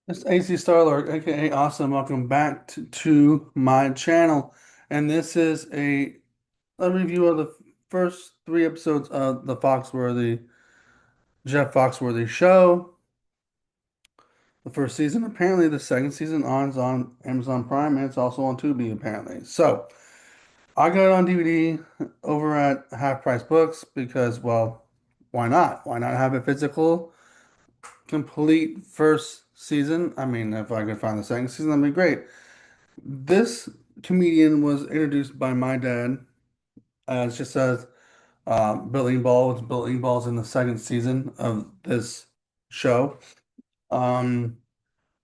It's AC Starlord, aka Awesome. Welcome back to my channel. And this is a review of the first three episodes of the Jeff Foxworthy show. The first season, apparently the second season is on Amazon Prime and it's also on Tubi, apparently. So I got it on DVD over at Half Price Books because, well, why not? Why not have a physical, complete first season? I mean, if I could find the second season, that'd be great. This comedian was introduced by my dad as just as Bill Engvall, which Bill Engvall's in the second season of this show. Um,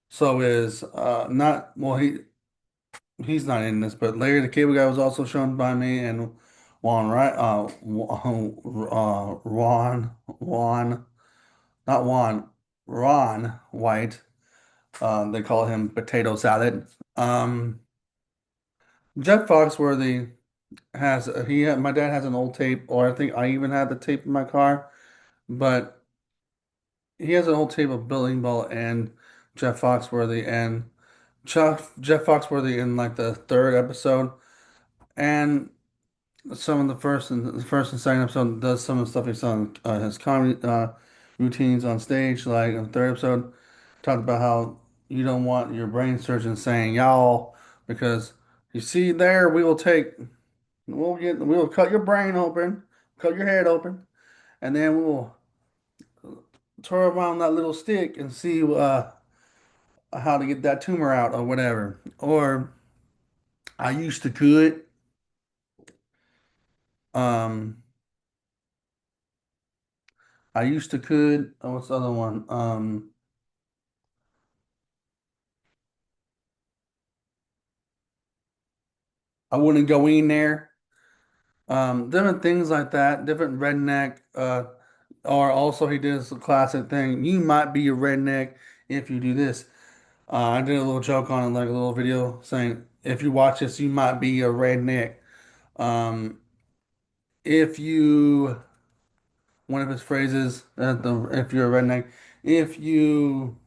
so is not well he's not in this, but Larry the Cable Guy was also shown by me, and Juan right Juan not Juan Ron White. They call him Potato Salad. Jeff Foxworthy my dad has an old tape, or I think I even had the tape in my car, but he has an old tape of Bill Engvall and Jeff Foxworthy, and Jeff Foxworthy in like the third episode, and some of the first and second episode does some of the stuff he's done, his comedy routines on stage. Like in the third episode, talked about how you don't want your brain surgeon saying y'all because you see there we will cut your brain open, cut your head open, and then we'll turn around that little stick and see how to get that tumor out or whatever. Or I used to could. Um, I used to could. Oh, what's the other one? I wouldn't go in there. Different things like that. Different redneck. Or also he did this classic thing. You might be a redneck if you do this. I did a little joke on it, like a little video saying, if you watch this, you might be a redneck. Um, if you, one of his phrases, if you're a redneck, if you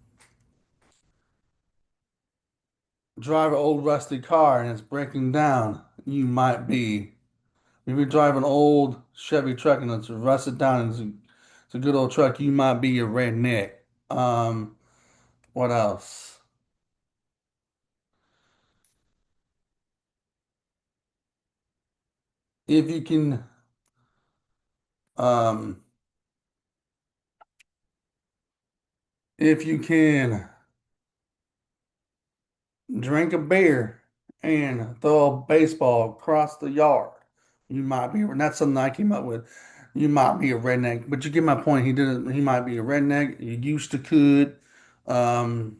drive an old rusty car and it's breaking down, you might be. If you drive an old Chevy truck and it's rusted down and it's a good old truck, you might be a redneck. Um, what else? If you can, um, if you can drink a beer and throw a baseball across the yard, you might be. And that's something I came up with. You might be a redneck, but you get my point. He didn't. He might be a redneck. You used to could. Um,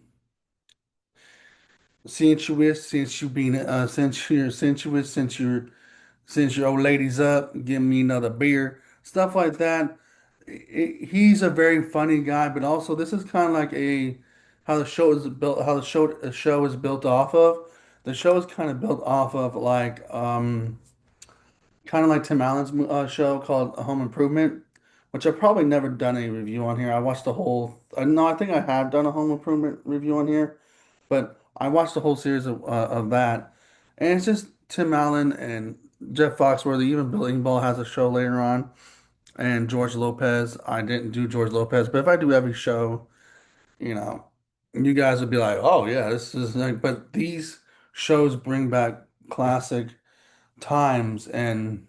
sensuous, since you being since you're sensuous, since your old lady's up, give me another beer, stuff like that. He's a very funny guy, but also this is kind of like a how the show is built, how the show is built off of. The show is kind of built off of like kind of like Tim Allen's show called Home Improvement, which I've probably never done a review on here. I watched the whole. No, I think I have done a Home Improvement review on here, but I watched the whole series of that, and it's just Tim Allen and Jeff Foxworthy. Even Bill Engvall has a show later on, and George Lopez. I didn't do George Lopez, but if I do every show, you know, you guys would be like, "Oh yeah, this is like." But these shows bring back classic times, and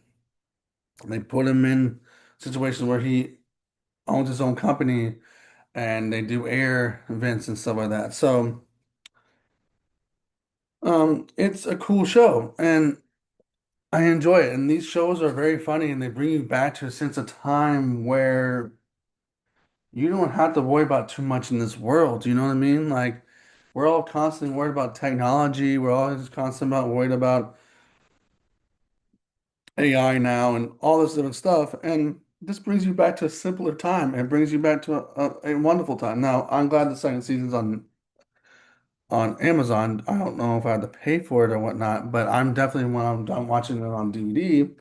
they put him in situations where he owns his own company, and they do air events and stuff like that. So, it's a cool show, and I enjoy it, and these shows are very funny, and they bring you back to a sense of time where you don't have to worry about too much in this world. You know what I mean? Like we're all constantly worried about technology. We're always constantly worried about AI now and all this different stuff. And this brings you back to a simpler time. It brings you back to a wonderful time. Now, I'm glad the second season's on Amazon. I don't know if I had to pay for it or whatnot, but I'm definitely when I'm done watching it on DVD,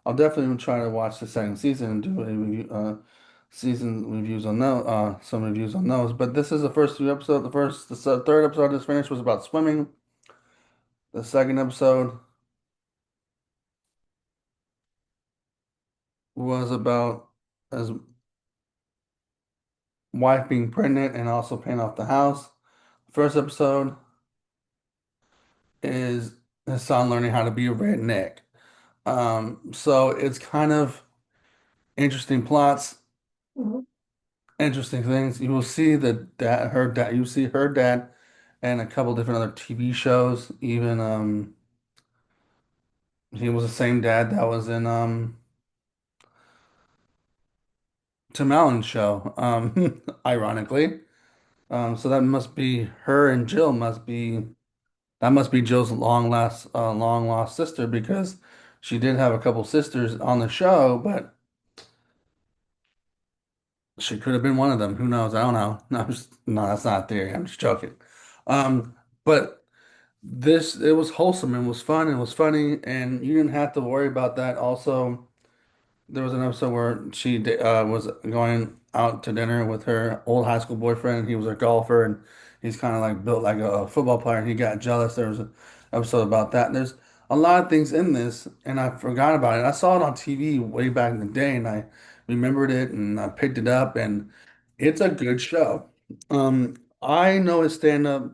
I'll definitely try to watch the second season and do a review, season reviews on those, some reviews on those. But this is the first two episodes. Third episode I just finished was about swimming. The second episode was about his wife being pregnant and also paying off the house. First episode is his son learning how to be a redneck. So it's kind of interesting plots, interesting things. You will see you see her dad, and a couple different other TV shows. Even he was the same dad that was in Tim Allen's show. Ironically, so that must be her and Jill must be that must be Jill's long lost sister because she did have a couple sisters on the show, but she could have been one of them. Who knows? I don't know. No, that's not a theory. I'm just joking. Um, but it was wholesome and was fun and was funny, and you didn't have to worry about that. Also, there was an episode where was going out to dinner with her old high school boyfriend. He was a golfer, and he's kind of like built like a football player, and he got jealous. There was an episode about that. And there's a lot of things in this, and I forgot about it. I saw it on TV way back in the day, and I remembered it, and I picked it up, and it's a good show. I know his stand-up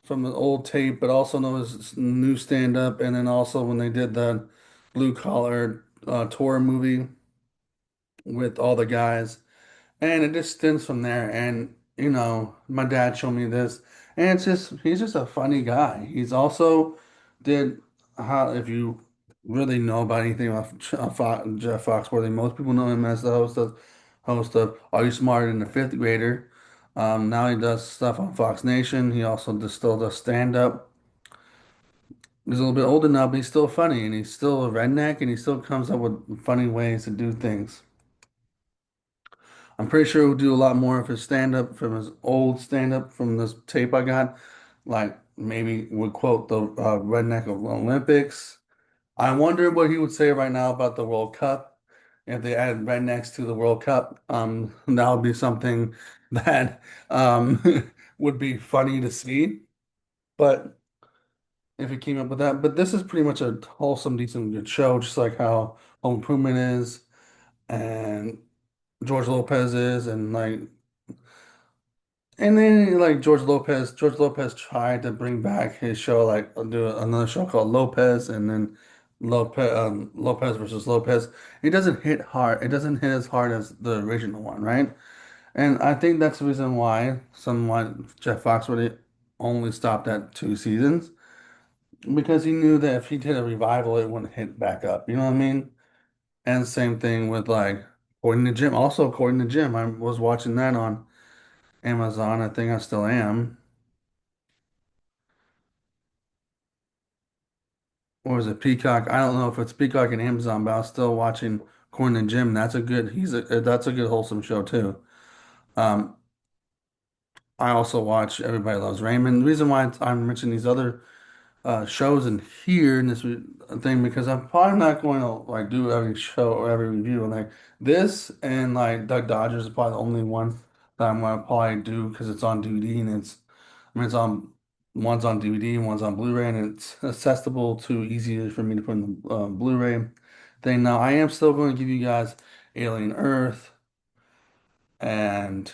from the old tape, but also know his new stand-up, and then also when they did the Blue Collar tour movie with all the guys, and it just stems from there. And my dad showed me this, and he's just a funny guy. He's also did how if you really know about anything about Jeff Foxworthy, most people know him as the host of Are You Smarter Than a Fifth Grader? Now he does stuff on Fox Nation. He also still does stand up. He's a little bit older now, but he's still funny, and he's still a redneck, and he still comes up with funny ways to do things. I'm pretty sure he'll do a lot more of his stand-up from his old stand-up from this tape I got. Like maybe would quote the redneck of Olympics. I wonder what he would say right now about the World Cup. If they added rednecks to the World Cup, that would be something that would be funny to see. But if he came up with that, but this is pretty much a wholesome, decent, good show, just like how Home Improvement is and George Lopez is, and then like George Lopez tried to bring back his show, like do another show called Lopez, and then Lopez versus Lopez. It doesn't hit hard. It doesn't hit as hard as the original one, right? And I think that's the reason why someone Jeff Foxworthy only stopped at 2 seasons because he knew that if he did a revival, it wouldn't hit back up. You know what I mean? And same thing with like According to Jim. Also, According to Jim, I was watching that on Amazon. I think I still am. Or is it Peacock? I don't know if it's Peacock and Amazon, but I was still watching Corn and Jim. That's a good wholesome show too. Um, I also watch Everybody Loves Raymond. The reason why I'm mentioning these other shows in here in this thing because I'm probably not going to like do every show or every review. Like this and like Doug Dodgers is probably the only one that I'm gonna probably do because it's on DVD and it's on one's on DVD and one's on Blu-ray and it's accessible to easier for me to put in the Blu-ray thing. Now I am still going to give you guys Alien Earth and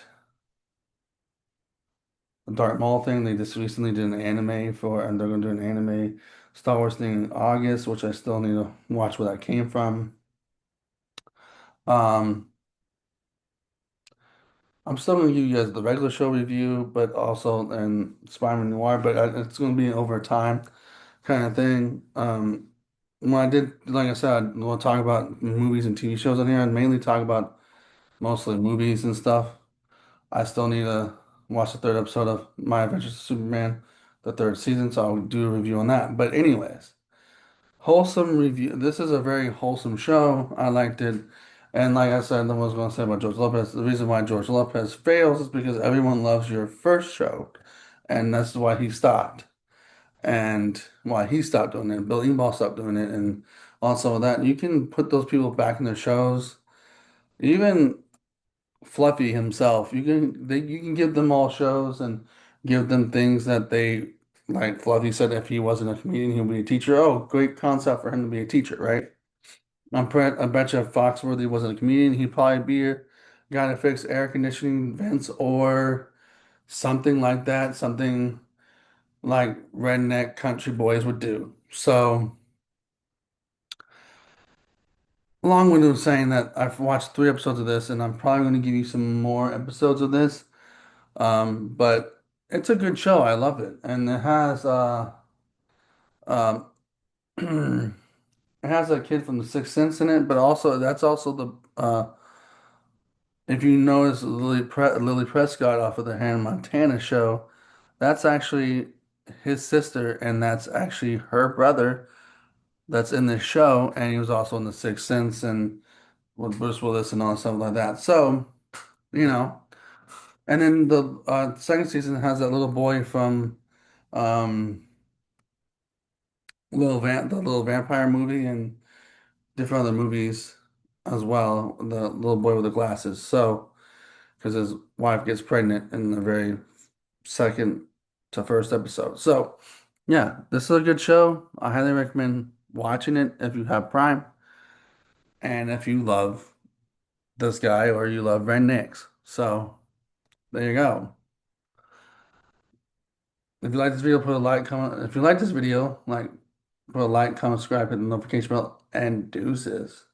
the Dark Maul thing. They just recently did an anime and they're gonna do an anime Star Wars thing in August, which I still need to watch where that came from. Um, I'm still gonna give you guys the regular show review, but also and Spider-Man Noir, but it's gonna be over time kind of thing. When I did, like I said, we'll talk about movies and TV shows on here. I mainly talk about mostly movies and stuff. I still need to watch the third episode of My Adventures with Superman, the third season, so I'll do a review on that. But anyways, wholesome review. This is a very wholesome show. I liked it. And like I said, I was going to say about George Lopez, the reason why George Lopez fails is because everyone loves your first show. And that's why he stopped. And why he stopped doing it. Bill Engvall stopped doing it. And also that you can put those people back in their shows. Even Fluffy himself. You can give them all shows and give them things that they like. Fluffy said if he wasn't a comedian, he would be a teacher. Oh, great concept for him to be a teacher, right? I bet you if Foxworthy wasn't a comedian, he'd probably be a guy to fix air conditioning vents or something like that, something like redneck country boys would do. So, long-winded of saying that I've watched 3 episodes of this, and I'm probably going to give you some more episodes of this. But it's a good show. I love it, and it has um, it has a kid from The Sixth Sense in it, but also that's also the if you notice Lily Prescott off of the Hannah Montana show, that's actually his sister, and that's actually her brother that's in this show, and he was also in The Sixth Sense and with Bruce Willis and all stuff like that. So, you know, and then the second season has that little boy from um, the little vampire movie and different other movies as well. The little boy with the glasses. So, because his wife gets pregnant in the very second to first episode. So, yeah, this is a good show. I highly recommend watching it if you have Prime and if you love this guy or you love rednecks. So, there you go. If you like this video, put a like, comment. If you like this video, like, put a like, comment, subscribe, hit the notification bell, and deuces.